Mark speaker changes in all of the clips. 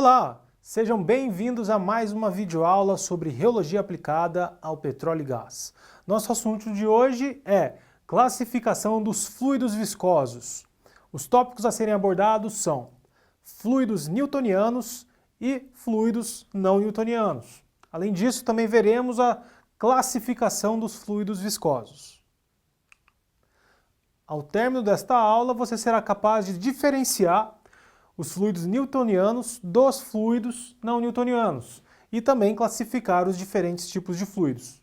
Speaker 1: Olá, sejam bem-vindos a mais uma videoaula sobre reologia aplicada ao petróleo e gás. Nosso assunto de hoje é classificação dos fluidos viscosos. Os tópicos a serem abordados são fluidos newtonianos e fluidos não newtonianos. Além disso, também veremos a classificação dos fluidos viscosos. Ao término desta aula, você será capaz de diferenciar os fluidos newtonianos dos fluidos não newtonianos e também classificar os diferentes tipos de fluidos.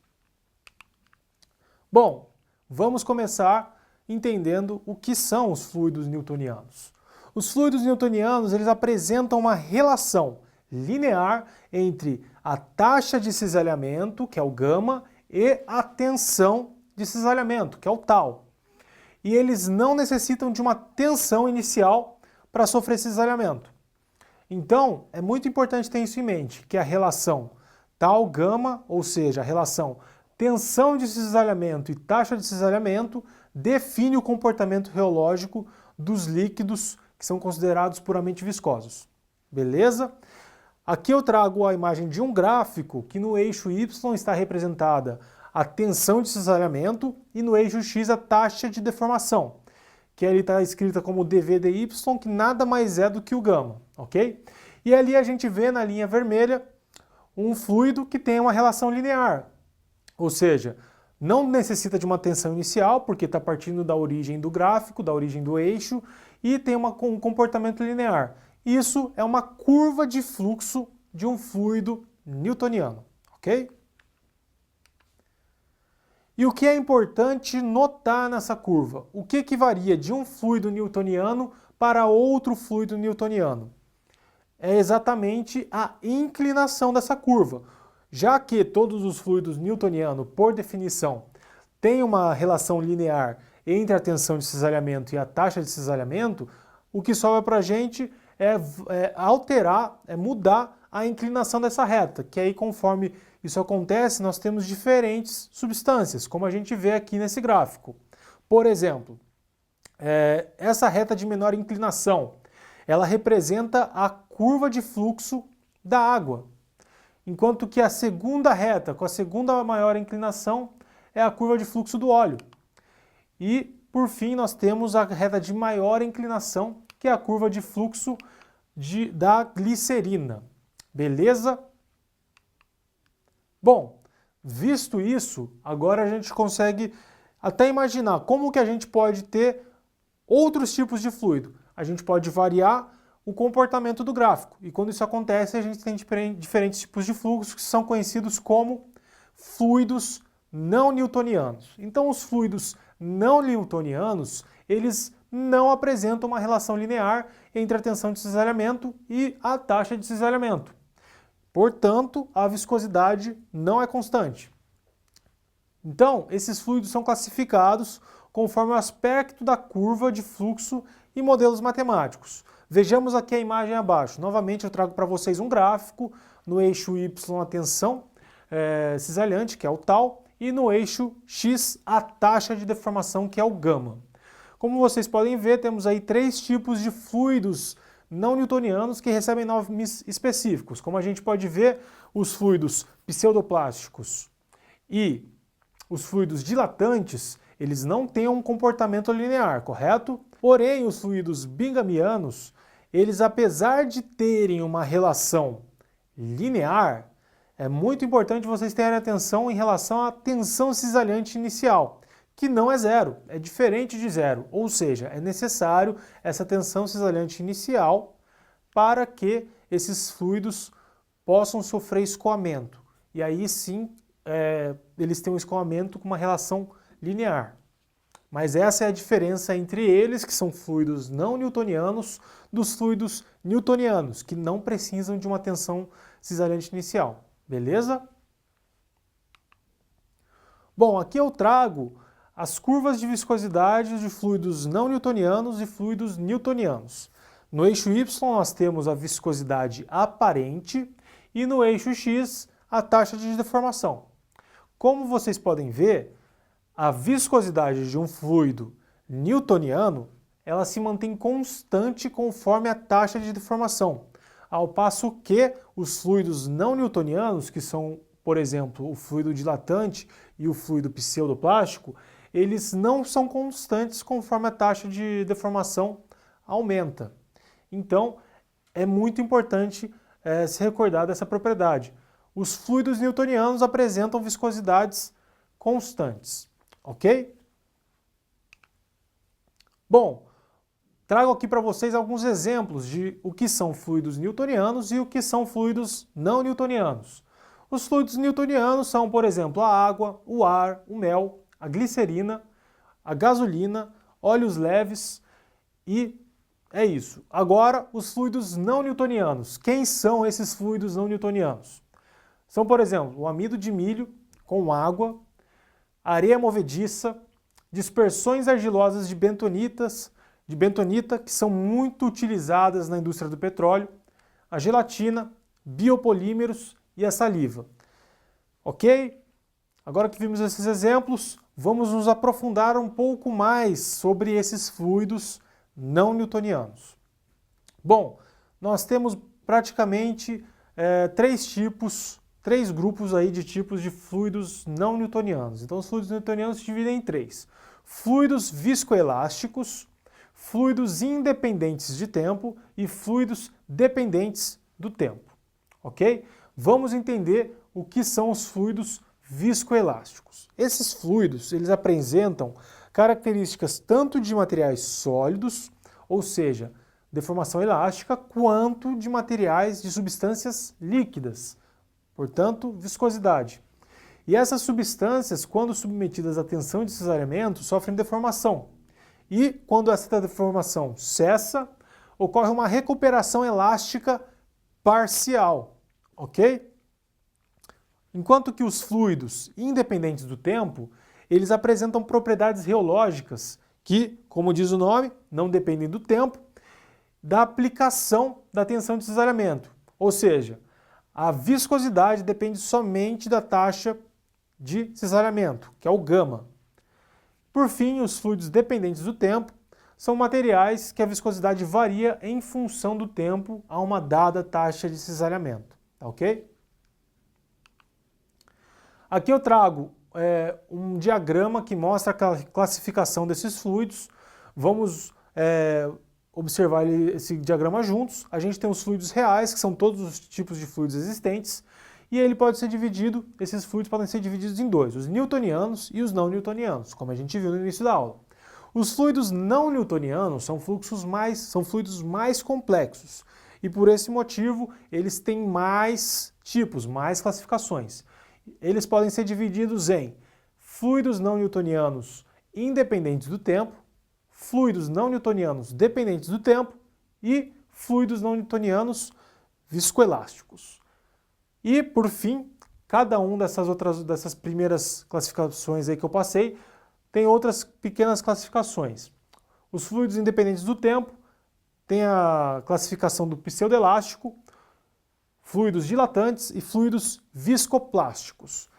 Speaker 1: Bom, vamos começar entendendo o que são os fluidos newtonianos. Os fluidos newtonianos, eles apresentam uma relação linear entre a taxa de cisalhamento, que é o gama, e a tensão de cisalhamento, que é o tau. E eles não necessitam de uma tensão inicial para sofrer cisalhamento. Então, é muito importante ter isso em mente, que a relação tau-gama, ou seja, a relação tensão de cisalhamento e taxa de cisalhamento, define o comportamento reológico dos líquidos que são considerados puramente viscosos. Beleza? Aqui eu trago a imagem de um gráfico que no eixo Y está representada a tensão de cisalhamento e no eixo X a taxa de deformação, que ali está escrita como dVdy, que nada mais é do que o gama, ok? E ali a gente vê na linha vermelha um fluido que tem uma relação linear, ou seja, não necessita de uma tensão inicial, porque está partindo da origem do gráfico, da origem do eixo, e tem um comportamento linear. Isso é uma curva de fluxo de um fluido newtoniano, ok? E o que é importante notar nessa curva? O que varia de um fluido newtoniano para outro fluido newtoniano? É exatamente a inclinação dessa curva. Já que todos os fluidos newtonianos, por definição, têm uma relação linear entre a tensão de cisalhamento e a taxa de cisalhamento, o que sobra para a gente é alterar, é mudar a inclinação dessa reta, que aí conforme isso acontece, nós temos diferentes substâncias, como a gente vê aqui nesse gráfico. Por exemplo, essa reta de menor inclinação, ela representa a curva de fluxo da água, enquanto que a segunda reta, com a segunda maior inclinação, é a curva de fluxo do óleo. E, por fim, nós temos a reta de maior inclinação, que é a curva de fluxo da glicerina. Beleza? Bom, visto isso, agora a gente consegue até imaginar como que a gente pode ter outros tipos de fluido. A gente pode variar o comportamento do gráfico. E quando isso acontece, a gente tem diferentes tipos de fluxos que são conhecidos como fluidos não newtonianos. Então, os fluidos não newtonianos, eles não apresentam uma relação linear entre a tensão de cisalhamento e a taxa de cisalhamento. Portanto, a viscosidade não é constante. Então, esses fluidos são classificados conforme o aspecto da curva de fluxo e modelos matemáticos. Vejamos aqui a imagem abaixo. Novamente, eu trago para vocês um gráfico no eixo Y a tensão cisalhante, que é o tau, e no eixo X a taxa de deformação, que é o gama. Como vocês podem ver, temos aí três tipos de fluidos não newtonianos que recebem nomes específicos. Como a gente pode ver, os fluidos pseudoplásticos e os fluidos dilatantes, eles não têm um comportamento linear, correto? Porém, os fluidos bingamianos, eles apesar de terem uma relação linear, é muito importante vocês terem atenção em relação à tensão cisalhante inicial, que não é zero, é diferente de zero, ou seja, é necessário essa tensão cisalhante inicial para que esses fluidos possam sofrer escoamento. E aí sim, eles têm um escoamento com uma relação linear. Mas essa é a diferença entre eles, que são fluidos não newtonianos, dos fluidos newtonianos, que não precisam de uma tensão cisalhante inicial. Beleza? Bom, aqui eu trago as curvas de viscosidade de fluidos não newtonianos e fluidos newtonianos. No eixo Y nós temos a viscosidade aparente e no eixo X a taxa de deformação. Como vocês podem ver, a viscosidade de um fluido newtoniano ela se mantém constante conforme a taxa de deformação. ao passo que os fluidos não newtonianos, que são, por exemplo, o fluido dilatante e o fluido pseudoplástico, eles não são constantes conforme a taxa de deformação aumenta. Então, é muito importante se recordar dessa propriedade. Os fluidos newtonianos apresentam viscosidades constantes, ok? Bom, trago aqui para vocês alguns exemplos de o que são fluidos newtonianos e o que são fluidos não newtonianos. Os fluidos newtonianos são, por exemplo, a água, o ar, o mel, a glicerina, a gasolina, óleos leves e é isso. Agora, os fluidos não newtonianos. Quem são esses fluidos não newtonianos? São, por exemplo, o amido de milho com água, areia movediça, dispersões argilosas de bentonita, que são muito utilizadas na indústria do petróleo, a gelatina, biopolímeros e a saliva. Ok? Agora que vimos esses exemplos, vamos nos aprofundar um pouco mais sobre esses fluidos não newtonianos. Bom, nós temos praticamente três grupos aí de tipos de fluidos não newtonianos. Então os fluidos newtonianos se dividem em três. Fluidos viscoelásticos, fluidos independentes de tempo e fluidos dependentes do tempo. Ok? Vamos entender o que são os fluidos viscoelásticos. Esses fluidos, eles apresentam características tanto de materiais sólidos, ou seja, deformação elástica, quanto de materiais de substâncias líquidas, portanto, viscosidade. E essas substâncias, quando submetidas à tensão de cisalhamento, sofrem deformação. E quando essa deformação cessa, ocorre uma recuperação elástica parcial, ok? Enquanto que os fluidos independentes do tempo, eles apresentam propriedades reológicas que, como diz o nome, não dependem do tempo, da aplicação da tensão de cisalhamento. Ou seja, a viscosidade depende somente da taxa de cisalhamento, que é o gama. Por fim, os fluidos dependentes do tempo são materiais que a viscosidade varia em função do tempo a uma dada taxa de cisalhamento. Tá ok? Aqui eu trago um diagrama que mostra a classificação desses fluidos. Vamos observar esse diagrama juntos. A gente tem os fluidos reais, que são todos os tipos de fluidos existentes, e ele pode ser dividido, esses fluidos podem ser divididos em dois, os newtonianos e os não newtonianos, como a gente viu no início da aula. Os fluidos não newtonianos são fluidos mais complexos, e por esse motivo eles têm mais tipos, mais classificações. Eles podem ser divididos em fluidos não newtonianos independentes do tempo, fluidos não newtonianos dependentes do tempo e fluidos não newtonianos viscoelásticos. E, por fim, cada um dessas primeiras classificações aí que eu passei tem outras pequenas classificações. Os fluidos independentes do tempo tem a classificação do pseudoelástico, fluidos dilatantes e fluidos viscoplásticos.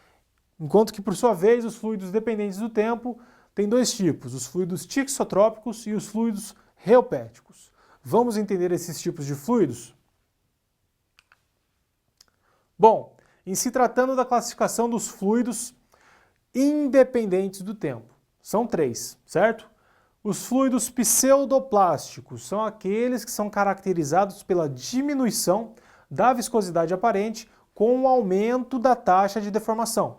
Speaker 1: Enquanto que, por sua vez, os fluidos dependentes do tempo têm dois tipos, os fluidos tixotrópicos e os fluidos reopéticos. Vamos entender esses tipos de fluidos? Bom, em se tratando da classificação dos fluidos independentes do tempo, são três, certo? Os fluidos pseudoplásticos são aqueles que são caracterizados pela diminuição da viscosidade aparente com o aumento da taxa de deformação.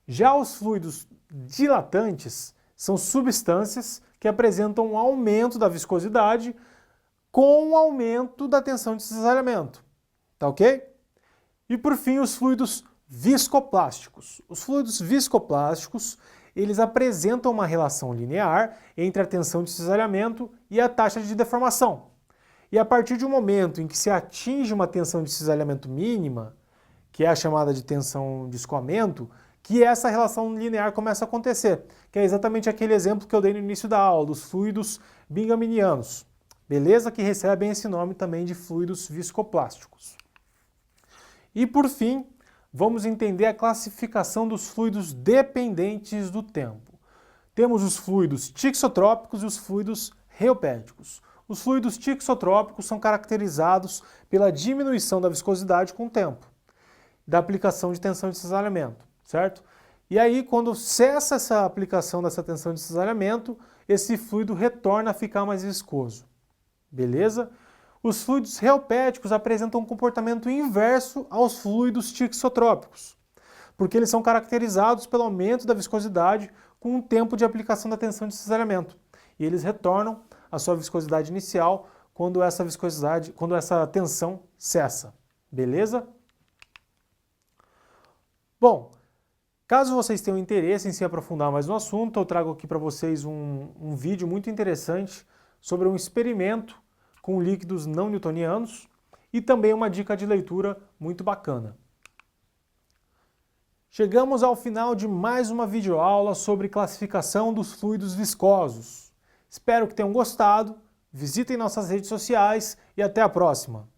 Speaker 1: Já os fluidos dilatantes são substâncias que apresentam um aumento da viscosidade com o aumento da tensão de cisalhamento. Tá ok? E por fim, os fluidos viscoplásticos. Os fluidos viscoplásticos, eles apresentam uma relação linear entre a tensão de cisalhamento e a taxa de deformação. E a partir de um momento em que se atinge uma tensão de cisalhamento mínima, que é a chamada de tensão de escoamento, que essa relação linear começa a acontecer, que é exatamente aquele exemplo que eu dei no início da aula, dos fluidos bingaminianos. Beleza? Que recebem esse nome também de fluidos viscoplásticos. E por fim, vamos entender a classificação dos fluidos dependentes do tempo. Temos os fluidos tixotrópicos e os fluidos reopéticos. Os fluidos tixotrópicos são caracterizados pela diminuição da viscosidade com o tempo, da aplicação de tensão de cisalhamento, certo? E aí, quando cessa essa aplicação dessa tensão de cisalhamento, esse fluido retorna a ficar mais viscoso, beleza? Os fluidos reopéticos apresentam um comportamento inverso aos fluidos tixotrópicos, porque eles são caracterizados pelo aumento da viscosidade com o tempo de aplicação da tensão de cisalhamento. E eles retornam à sua viscosidade inicial quando essa tensão cessa. Beleza? Bom, caso vocês tenham interesse em se aprofundar mais no assunto, eu trago aqui para vocês um vídeo muito interessante sobre um experimento com líquidos não newtonianos e também uma dica de leitura muito bacana. Chegamos ao final de mais uma videoaula sobre classificação dos fluidos viscosos. Espero que tenham gostado, visitem nossas redes sociais e até a próxima!